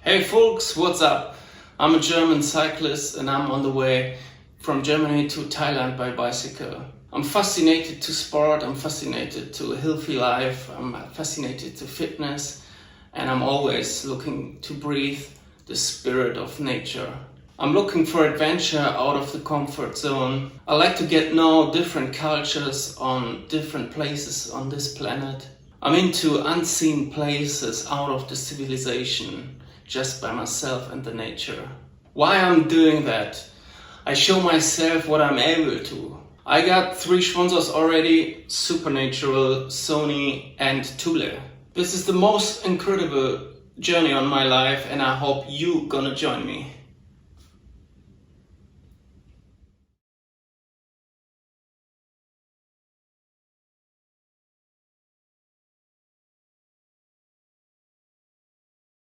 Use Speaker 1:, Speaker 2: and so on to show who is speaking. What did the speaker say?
Speaker 1: Hey folks, what's up? I'm a German cyclist and I'm on the way from Germany to Thailand by bicycle. I'm fascinated to sport, I'm fascinated to a healthy life, I'm fascinated to fitness, and I'm always looking to breathe the spirit of nature. I'm looking for adventure out of the comfort zone. I like to get know different cultures on different places on this planet. I'm into unseen places out of the civilization, just by myself and the nature. Why I'm doing that? I show myself what I'm able to. I got 3 sponsors already: Supernatural, Sony and Thule. This is the most incredible journey on my life and I hope you gonna join me.